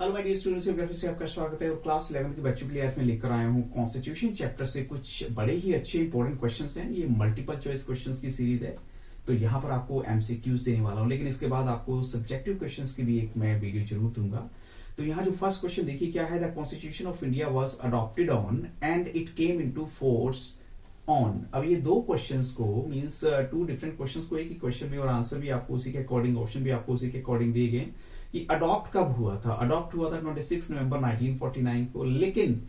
Hello my dear students, फिर से आपका स्वागत है। और क्लास 11 के बच्चों के लिए आज मैं लेकर आया हूँ कॉन्स्टिट्यूशन चैप्टर से कुछ बड़े ही अच्छे इंपॉर्टेंट क्वेश्चंस हैं। ये मल्टीपल चॉइस क्वेश्चंस की सीरीज है, तो यहाँ पर आपको एमसीक्यूज देने वाला हूँ, लेकिन इसके बाद आपको सब्जेक्टिव क्वेश्चंस की भी एक मैं वीडियो जरूर दूंगा। तो यहाँ जो फर्स्ट क्वेश्चन देखिए क्या है, the constitution of India was adopted on and it came into force on. अब ये दो क्वेश्चंस को मींस टू डिफरेंट क्वेश्चंस को एक ही क्वेश्चन में और आंसर भी आपको उसी के अकॉर्डिंग, ऑप्शन भी आपको उसी के अकॉर्डिंग दिए गए कि अडॉप्ट कब हुआ था। अडॉप्ट हुआ था 26 नवंबर 1949 को, लेकिन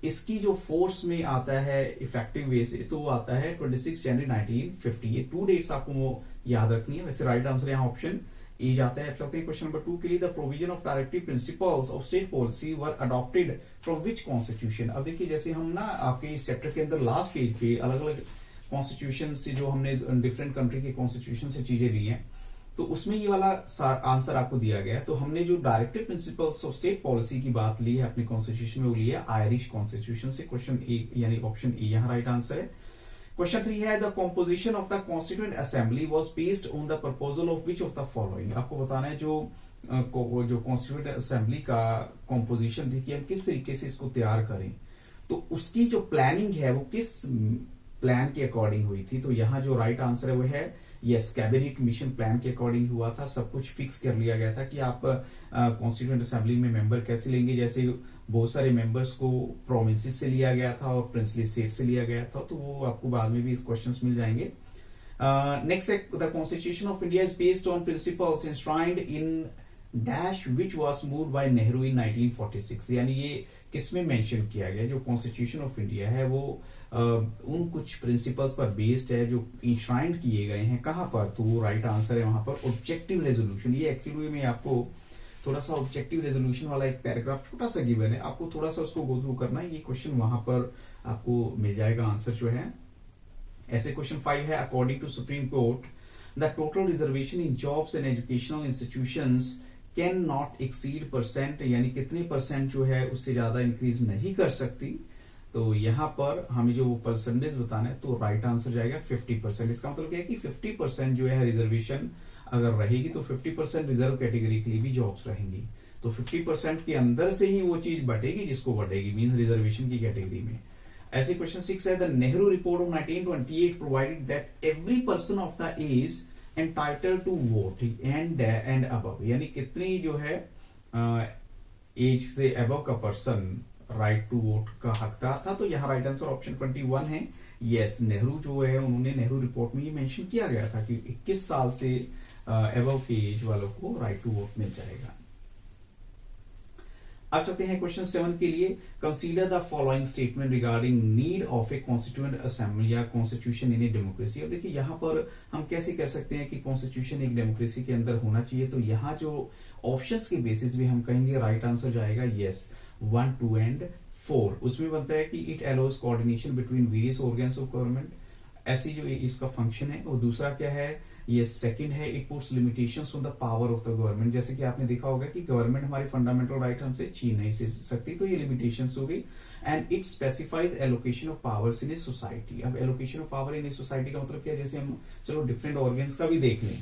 इसकी जो फोर्स में आता है इफेक्टिव वे से तो वो आता है 26 जनवरी 1950। ये टू डेट्स आपको वो याद रखनी है। वैसे राइट आंसर यहाँ ऑप्शन ए जाता है। चलते हैं क्वेश्चन नंबर 2 के लिए। The provision of directive principles of state policy were adopted from which constitution. अब देखिए जैसे हम ना आपके इस चैप्टर के अंदर लास्ट पेज पे अलग अलग कॉन्स्टिट्यूशन से जो हमने डिफरेंट कंट्री के कॉन्स्टिट्यूशन से चीजें ली हैं, तो उसमें ये वाला आंसर आपको दिया गया है। तो हमने जो directive principles of state policy की बात ली है अपनी कॉन्स्टिट्यूशन में, वो ली है आयरिश कॉन्स्टिट्यूशन से। क्वेश्चन ए यानी ऑप्शन ए यहाँ राइट आंसर है। क्वेश्चन 3 है, the composition of the constituent assembly was based on the proposal of which of the following. आपको बताना है जो कॉन्स्टिट्यूएंट असेंबली का कॉम्पोजिशन थी कि हम किस तरीके से इसको तैयार करें, तो उसकी जो प्लानिंग है वो किस प्लान के अकॉर्डिंग हुई थी। तो यहाँ जो राइट आंसर है वो है यस, कैबिनेट मिशन प्लान के अकॉर्डिंग हुआ था। सब कुछ फिक्स कर लिया गया था कि आप कॉन्स्टिट्यूएंट असेंबली में मेंबर कैसे लेंगे। जैसे बहुत सारे मेंबर्स को प्रोविंसेस से लिया गया था और प्रिंसली स्टेट से लिया गया था, तो वो आपको बाद में भी क्वेश्चंस मिल जाएंगे। नेक्स्ट है, the constitution of India is based on principles enshrined in dash which was move by Nehru in 1946। यानी ये किसमें मेंशन किया गया, जो कॉन्स्टिट्यूशन ऑफ इंडिया है वो उन कुछ प्रिंसिपल्स पर बेस्ड है जो इंश्राइंड किए गए हैं। कहां पर, तो वो राइट आंसर है वहां पर ऑब्जेक्टिव रेजोल्यूशन। ये एक्चुअली में आपको थोड़ा सा ऑब्जेक्टिव रेजोल्यूशन वाला एक पैराग्राफ छोटा सा गिवन है, आपको थोड़ा सा उसको गो थ्रू करना है। ये क्वेश्चन वहां पर आपको मिल जाएगा आंसर जो है। ऐसे क्वेश्चन 5 है, according to Supreme Court the total reservation in jobs and educational institutions can not exceed percent, यानी कितने परसेंट जो है उससे ज्यादा इंक्रीज नहीं कर सकती। तो यहाँ पर हमें जो परसेंटेज बताना है, तो राइट आंसर जाएगा 50%। इसका मतलब क्या है कि 50% जो है रिजर्वेशन अगर रहेगी तो 50% रिजर्व कैटेगरी के लिए भी जॉब्स रहेंगी। तो 50% के अंदर से ही वो चीज बटेगी जिसको बटेगी, मीन रिजर्वेशन की कैटेगरी में। ऐसे क्वेश्चन 6 है, the Nehru report of 1928 provided that every person of the age entitled to vote and above, यानी कितनी जो है एज से अबव का पर्सन राइट टू वोट का हकदार था। तो यहाँ राइट आंसर ऑप्शन 21 है। यस, नेहरू जो है उन्होंने नेहरू रिपोर्ट में ये मेंशन किया गया था कि 21 साल से अबव की एज वालों को राइट टू वोट मिल जाएगा। अब चलते हैं क्वेश्चन 7 के लिए। Consider the following statement regarding need of A constituent assembly या कॉन्स्टिट्यूशन इन ए डेमोक्रेसी। अब देखिए यहाँ पर हम कैसे कह सकते हैं कि कॉन्स्टिट्यूशन एक डेमोक्रेसी के अंदर होना चाहिए। तो यहाँ जो ऑप्शंस के बेसिस पे हम कहेंगे राइट आंसर जाएगा यस 1, 2 एंड 4। उसमें बनता है कि it allows coordination between various organs of government, ऐसी जो इसका फंक्शन है। और दूसरा क्या है, ये सेकंड है, it puts limitations on the power of the government. जैसे कि आपने देखा होगा कि गवर्नमेंट हमारे फंडामेंटल राइट हमसे छीन नहीं सकती, तो ये लिमिटेशंस हो गई। And it specifies allocation of powers in a society. अब allocation of power in a society का मतलब क्या है, जैसे हम चलो डिफरेंट ऑर्गन्स का भी देख लें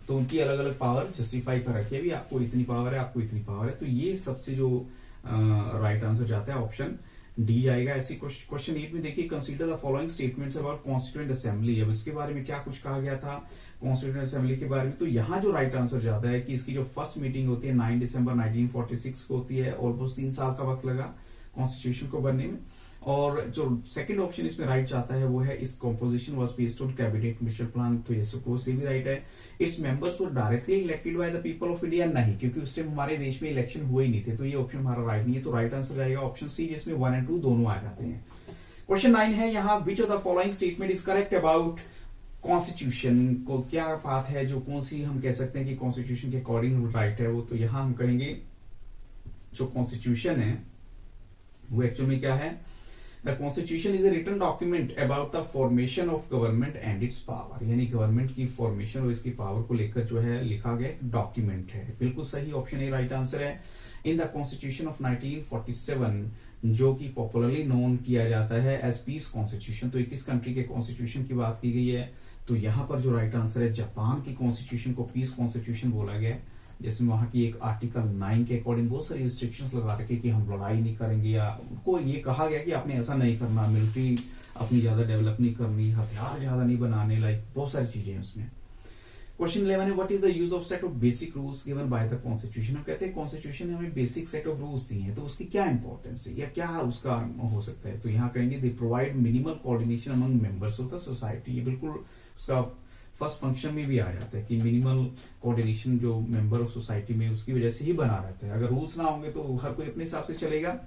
तो उनकी अलग अलग पावर जस्टिफाई कर रखी है, भी आपको इतनी पावर है, आपको इतनी पावर है। तो ये सबसे जो राइट आंसर जाता है ऑप्शन डी जाएगा। ऐसी क्वेश्चन 8 में देखिए, consider the following statements about constituent assembly. अब इसके बारे में क्या कुछ कहा गया था कॉन्स्टिट्यूएंट असेंबली के बारे में। तो यहाँ जो राइट आंसर जाता है कि इसकी जो फर्स्ट मीटिंग होती है 9 दिसंबर 1946 को होती है। ऑलमोस्ट 3 साल का वक्त लगा कॉन्स्टिट्यूशन को बनने में। और जो सेकंड ऑप्शन इसमें राइट जाता है वो है इस composition was based on cabinet mission plan. तो ये सपोज से भी राइट है। इस members were directly elected by the people of India, नहीं, क्योंकि उस टाइम हमारे देश में इलेक्शन हुए ही नहीं थे। तो ये ऑप्शन हमारा राइट नहीं है। तो राइट आंसर जाएगा ऑप्शन सी, जिसमें 1 एंड 2 दोनों आ जाते हैं। क्वेश्चन 9 है यहाँ, which of the following statement is correct about constitution. को क्या बात है जो कौन सी हम कह सकते हैं कि कॉन्स्टिट्यूशन के अकॉर्डिंग राइट है वो। तो यहाँ हम कहेंगे जो कॉन्स्टिट्यूशन है वो एक्चुअल में क्या है, the constitution is a written document about the formation of government and its power. यानी गवर्नमेंट की फॉर्मेशन और इसकी पावर को लेकर जो है लिखा गया डॉक्यूमेंट है। बिल्कुल सही, ऑप्शन ए राइट आंसर है। इन द कॉन्स्टिट्यूशन ऑफ 1947 जो कि पॉपुलरली नोन किया जाता है एज पीस कॉन्स्टिट्यूशन। तो 21 कंट्री के कॉन्स्टिट्यूशन की बात की गई है। तो यहाँ पर जो राइट आंसर है, जापान की कॉन्स्टिट्यूशन को पीस कॉन्स्टिट्यूशन बोला गया है। जैसे वहां की एक आर्टिकल 9 के अकॉर्डिंग बहुत सारी रिस्ट्रिक्शंस लगा रखे कि हम लड़ाई नहीं करेंगे, या उनको ये कहा गया कि आपने ऐसा नहीं करना, मिलिट्री अपनी ज्यादा डेवलप नहीं करनी, हथियार ज्यादा नहीं बनाने, लाइक बहुत सारी चीजें हैं उसमें। क्वेश्चन 11 है what is the use of set of basic rules given by the constitution. हम कहते हैं कॉन्स्टिट्यूशन ने हमें बेसिक सेट ऑफ रूल्स दिए हैं, तो उसकी क्या इंपॉर्टेंस है या क्या उसका हो सकता है। तो यहाँ कहेंगे they provide minimal coordination among members of the society. ये बिल्कुल उसका फर्स्ट फंक्शन में भी आ जाता है कि मिनिमल कोऑर्डिनेशन जो मेंबर ऑफ सोसाइटी में उसकी वजह से ही बना रहता है। अगर रूल्स ना होंगे तो हर कोई अपने हिसाब से चलेगा।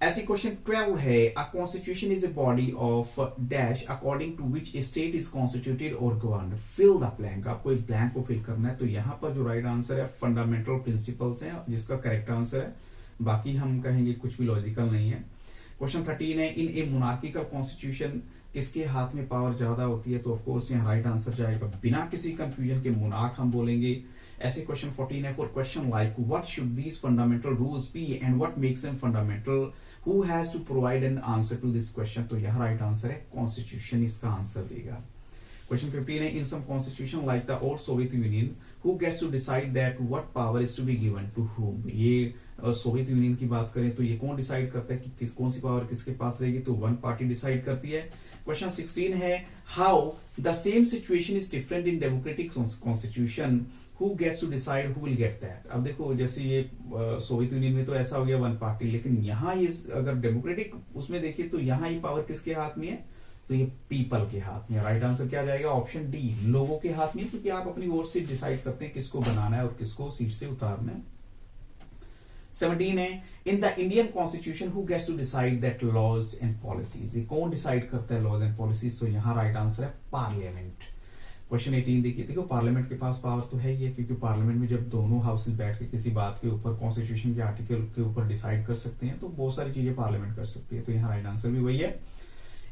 ऐसे क्वेश्चन 12 है a constitution is a body of dash according to which state is constituted और गवर्न्ड। Fill the blank. आपको इस ब्लैंक को फिल करना है। तो यहाँ पर जो राइट आंसर है फंडामेंटल प्रिंसिपल्स है, जिसका करेक्ट आंसर है। बाकी हम कहेंगे कुछ भी लॉजिकल नहीं है। क्वेश्चन 13 है इन ए मोनार्किकल कॉन्स्टिट्यूशन किसके हाथ में पावर ज्यादा होती है। तो ऑफकोर्स यहाँ राइट आंसर जाएगा बिना किसी कंफ्यूजन के मोनार्क हम बोलेंगे। ऐसे क्वेश्चन 14 है for question like what should these fundamental rules be and what makes them fundamental, who has to provide an answer to this question. तो यहाँ राइट आंसर है कॉन्स्टिट्यूशन इसका आंसर देगा। क्वेश्चन 15 है in some constitution like the old Soviet union who gets to decide that what power is to be given to whom. ये Soviet union की बात करें तो ये कौन डिसाइड करता है कि कौन सी पावर किसके पास रहेगी। तो वन पार्टी डिसाइड करती है। क्वेश्चन 16 है how the same situation is different in democratic constitution, who gets to decide who will get that. अब देखो जैसे ये सोवियत यूनियन में तो ऐसा हो गया वन पार्टी, लेकिन यहाँ ये अगर डेमोक्रेटिक उसमें देखिए तो यहाँ ये पावर किसके हाथ में है। तो ये पीपल के हाथ में। राइट आंसर क्या जाएगा ऑप्शन डी, लोगों के हाथ में, क्योंकि आप अपनी वोट से डिसाइड करते हैं किसको बनाना है और किसको सीट से उतारना है। 17 है in the Indian constitution who gets to decide that laws and policies. ये कौन डिसाइड करता है लॉज एंड पॉलिसीज। तो यहाँ राइट आंसर है पार्लियामेंट। क्वेश्चन 18 देखिए, देखो पार्लियामेंट के पास पावर तो है ही है, क्योंकि पार्लियामेंट में जब दोनों हाउसेस बैठ के किसी बात के ऊपर कॉन्स्टिट्यूशन के आर्टिकल के ऊपर डिसाइड कर सकते हैं, तो बहुत सारी चीजें पार्लियामेंट कर सकती है। तो यहाँ राइट आंसर भी वही है।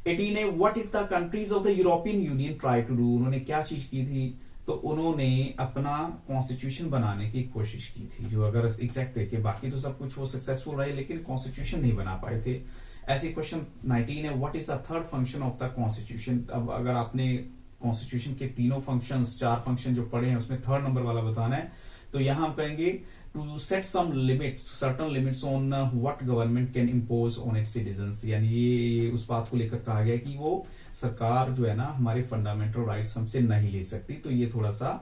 18 है what if the countries of the European Union try to do. उन्होंने क्या चीज की थी। तो उन्होंने अपना कॉन्स्टिट्यूशन बनाने की कोशिश की थी, जो अगर एग्जैक्ट देखिए बाकी तो सब कुछ वो सक्सेसफुल रहे लेकिन कॉन्स्टिट्यूशन नहीं बना पाए थे। ऐसे क्वेश्चन 19 है what is the third function of the constitution. अब अगर आपने कॉन्स्टिट्यूशन के तीनों फंक्शंस 4 फंक्शन जो पढ़े हैं उसमें थर्ड नंबर वाला बताना है। तो यहां हम कहेंगे to set some limits, certain limits on what government can impose on its citizens. यानी ये उस बात को लेकर कहा गया कि वो सरकार जो है ना हमारे फंडामेंटल राइट्स हमसे नहीं ले सकती। तो ये थोड़ा सा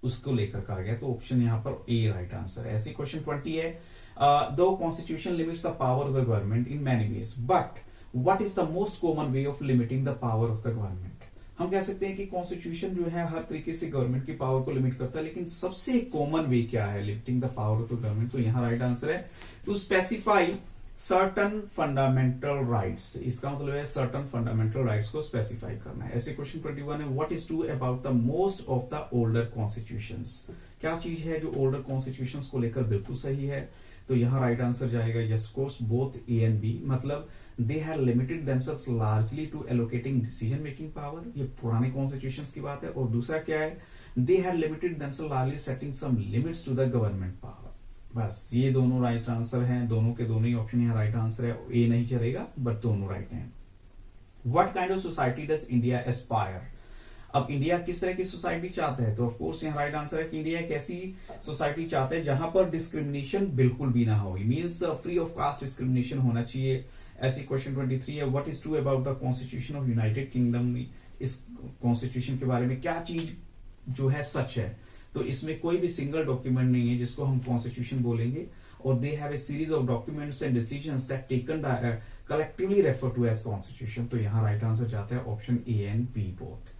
उसको लेकर कहा गया। तो ऑप्शन यहाँ पर ए राइट आंसर है। ऐसे क्वेश्चन 20 है दो constitution limits the power of the government in many ways, but what is the most common way of limiting the power of the government. हम कह सकते हैं कि कॉन्स्टिट्यूशन जो है हर तरीके से गवर्नमेंट की पावर को लिमिट करता है, लेकिन सबसे कॉमन वे क्या है limiting the power of the government. तो यहाँ राइट आंसर है to specify certain fundamental rights. इसका मतलब है सर्टन फंडामेंटल राइट्स को स्पेसिफाई करना है। ऐसे क्वेश्चन 21 है what is true about the most of the older constitutions. क्या चीज है जो ओल्डर कॉन्स्टिट्यूशंस को लेकर बिल्कुल सही है। तो यहाँ राइट आंसर जाएगा yes course both A and B. मतलब they have limited themselves largely to allocating decision making power, ये पुराने कॉन्स्टिट्यूशंस की बात है। और दूसरा क्या है they have limited themselves largely setting some limits to the government power. बस ये दोनों राइट आंसर हैं, दोनों के दोनों ही ऑप्शन यहाँ राइट आंसर है। ए नहीं चलेगा बट दोनों राइट हैं। What kind of society does India aspire. अब इंडिया किस तरह की सोसाइटी चाहता है। तो ऑफ कोर्स यहाँ राइट आंसर है कि इंडिया एक ऐसी सोसाइटी चाहता है जहां पर डिस्क्रिमिनेशन बिल्कुल भी ना हो, means free of caste discrimination होना चाहिए। ऐसे क्वेश्चन 23 है what is true about the constitution of United kingdom. इस कॉन्स्टिट्यूशन के बारे में क्या चीज जो है सच है। तो इसमें कोई भी सिंगल डॉक्यूमेंट नहीं है जिसको हम कॉन्स्टिट्यूशन बोलेंगे, और they have a series of documents and decisions that taken collectively refer to as constitution. तो यहाँ राइट आंसर जाता है option A and B both.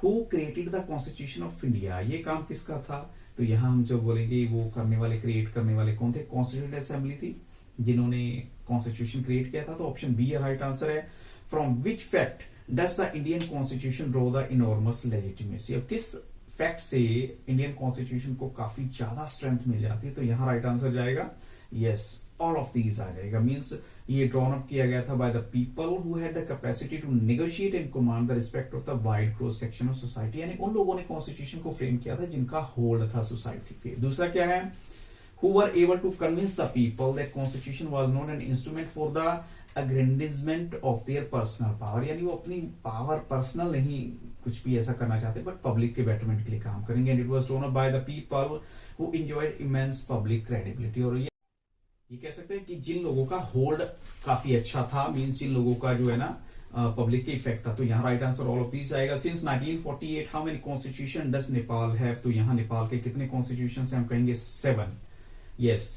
Who created the constitution of India. ये काम किसका था। तो यहाँ हम जो बोलेंगे वो करने वाले क्रिएट करने वाले कौन थे, कॉन्स्टिट्यूएंट असेंबली थी जिन्होंने कॉन्स्टिट्यूशन क्रिएट किया था। तो ऑप्शन बी राइट आंसर है। From which fact does the Indian constitution draw the enormous legitimacy. अब किस फैक्ट से इंडियन कॉन्स्टिट्यूशन को काफी ज्यादा स्ट्रेंथ मिल जाती है। तो यहाँ राइट आंसर जाएगा यस ऑल ऑफ दीज आ जाएगा। मींस ये ड्रॉन अप किया गया था by the people who had the capacity to negotiate and command the respect of the wide cross section of society. यानी उन लोगों ने कॉन्स्टिट्यूशन को फ्रेम किया था जिनका होल्ड था सोसाइटी पे। दूसरा क्या है who were able to convince the people that constitution was not an instrument for the aggrandisement of their personal power, यानी वो अपनी पावर पर्सनल नहीं कुछ भी ऐसा करना चाहते बट पब्लिक के बेटरमेंट के लिए काम करेंगे। And it was drone up by the people who enjoyed immense public credibility. और ये कह सकते हैं कि जिन लोगों का होल्ड काफी अच्छा था, मींस जिन लोगों का जो है ना पब्लिक के इफेक्ट था। तो यहाँ right answer all of these आएगा। Since 1948 how many constitution does Nepal have, तो यहाँ नेपाल के कितने कॉन्स्टिट्यूशन है, हम कहेंगे 7। यस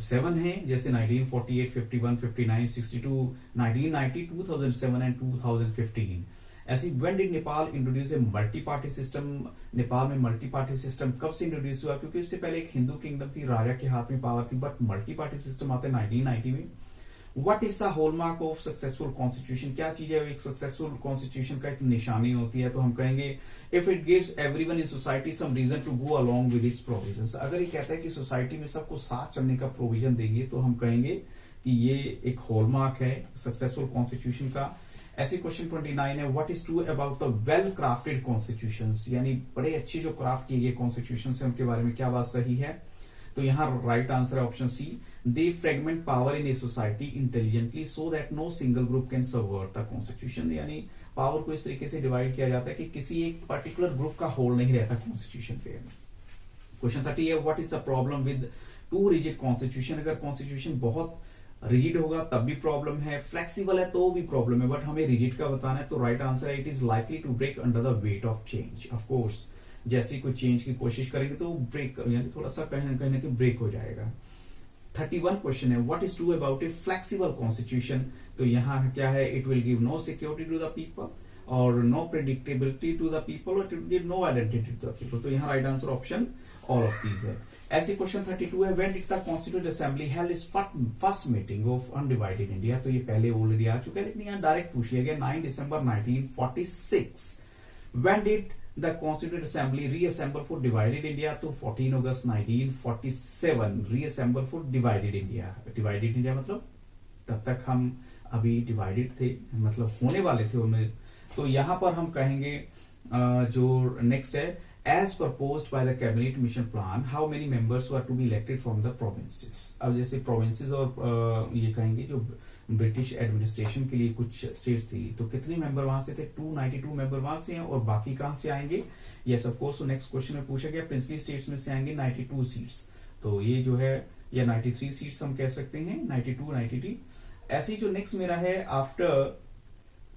7 है, जैसे 1948, 51, 59, 62, 1990, 2007 एंड 2015। ऐसी when did Nepal introduce a multi party system, Nepal में मल्टी पार्टी सिस्टम कब से इंट्रोड्यूस हुआ, क्योंकि इससे पहले एक हिंदू किंगडम थी, राजा के हाथ में पावर थी, बट मल्टी पार्टी सिस्टम आता है 1990 में। What is the hallmark of successful constitution, क्या चीज है एक सक्सेसफुल कॉन्स्टिट्यूशन का एक निशानी होती है, तो हम कहेंगे if it gives everyone in society some reason to go along with its provisions. अगर ये कहता है कि सोसाइटी में सबको साथ चलने का प्रोविजन देंगे तो हम कहेंगे कि ये एक हॉलमार्क है सक्सेसफुल कॉन्स्टिट्यूशन का। ऐसे क्वेश्चन 29 है, what is true about the well crafted constitutions, यानी बड़े अच्छे जो क्राफ्ट किए गए कॉन्स्टिट्यूशन है उनके बारे में क्या बात सही है, तो यहाँ राइट आंसर है option C, they fragment power in a society intelligently so that no single group can subvert the constitution, यानी पावर को इस तरीके से डिवाइड किया जाता है कि किसी एक पर्टिकुलर ग्रुप का होल्ड नहीं रहता कॉन्स्टिट्यूशन पे। क्वेश्चन 30 है, what is the problem with two rigid constitution, अगर कॉन्स्टिट्यूशन बहुत रिजिड होगा तब भी प्रॉब्लम है, फ्लेक्सिबल है तो भी प्रॉब्लम है, बट हमें रिजिड का बताना है, तो राइट आंसर है it is likely to break under the weight of change. Of course जैसे ही कोई चेंज की कोशिश करेंगे तो ब्रेक, यानी थोड़ा सा कहीं ना कहीं ब्रेक हो जाएगा। 31 क्वेश्चन है, what is true about a flexible constitution, तो यहाँ क्या है, it will give no security to the people और no predictability to the people और it will give no identity to the people, तो यहाँ right answer option all of these है। ऐसे क्वेश्चन 32 है, when did the constituent assembly held its first meeting of undivided India, तो ये पहले already आ चुका है लेकिन यहाँ डायरेक्ट पूछ लिया गया, 9 दिसंबर 1946। When did the constituent assembly reassemble for divided India, तो 14 अगस्त 1947 reassemble for divided India. Divided India मतलब तब तक हम अभी डिवाइडेड थे, मतलब होने वाले थे उनमें, तो यहां पर हम कहेंगे जो नेक्स्ट है, as proposed by the cabinet mission plan how many members were to be elected from the provinces. अब जैसे प्रोविंसेस और ये कहेंगे जो ब्रिटिश एडमिनिस्ट्रेशन के लिए कुछ स्टेट्स थी, तो कितने मेंबर वहां से थे, 292 मेंबर वहां से हैं, और बाकी कहां से आएंगे, यस ऑफ कोर्स, तो नेक्स्ट क्वेश्चन में पूछा गया प्रिंसली स्टेट्स में से आएंगे 92 सीट्स, तो ये जो है या 93 सीट्स हम कह सकते हैं, 92, 93। ऐसे ही जो नेक्स्ट मेरा है, after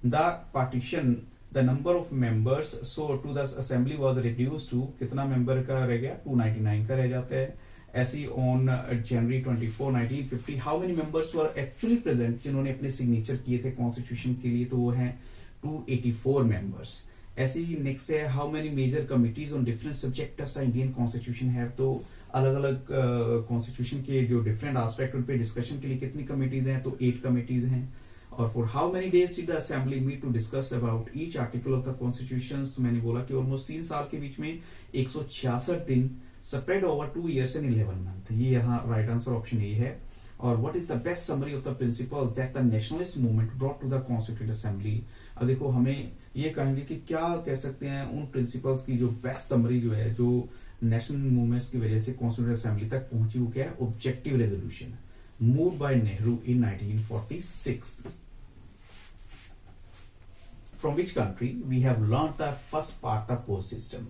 the partition the number of members so to the assembly was reduce to, कितना मेंबर का रह गया, 299 का रह जाता है। ऐसी on January 24, 1950 how many members were actually present, जिन्होंने अपने सिग्नेचर किए थे कॉन्स्टिट्यूशन के लिए, तो वो हैं 284 मेंबर्स। ऐसे ही नेक्स्ट है, how many major committees on different subject does the Indian constitution have, तो अलग अलग कॉन्स्टिट्यूशन के जो डिफरेंट एस्पेक्ट उन पे डिस्कशन के लिए कितनी कमिटीज हैं, तो 8 कमिटीज हैं। और for how many days did the assembly meet to discuss about each article of the constitution, तो मैंने बोला कि ऑलमोस्ट 3 साल के बीच में 166 दिन spread over 2 years and 11 months, ये यहाँ राइट आंसर ऑप्शन ए है। और what is the best summary of the principles that the nationalist movement brought to the constituent assembly, अब देखो हमें ये कहेंगे कि क्या कह सकते हैं उन प्रिंसिपल्स की जो बेस्ट समरी जो है, जो नेशनल मूवमेंट्स की वजह से कॉन्स्टिट्यूएंट असेंबली तक पहुंची, वो क्या है, objective resolution moved by Nehru in 1946। From which country we have learned the first part the post system,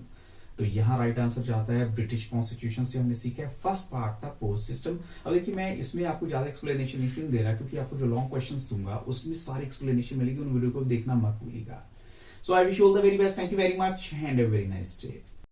तो यहाँ राइट आंसर जाता है ब्रिटिश कॉन्स्टिट्यूशन से हमने सीखा है फर्स्ट पार्ट था पोस्ट सिस्टम। अब देखिए मैं इसमें आपको ज्यादा एक्सप्लेनेशन इसलिए दे रहा क्योंकि आपको जो लॉन्ग क्वेश्चंस दूंगा उसमें सारी एक्सप्लेनेशन मिलेगी, उन वीडियो को देखना मत भूलिएगा। So I wish you all the very best, thank you very much and a very nice day.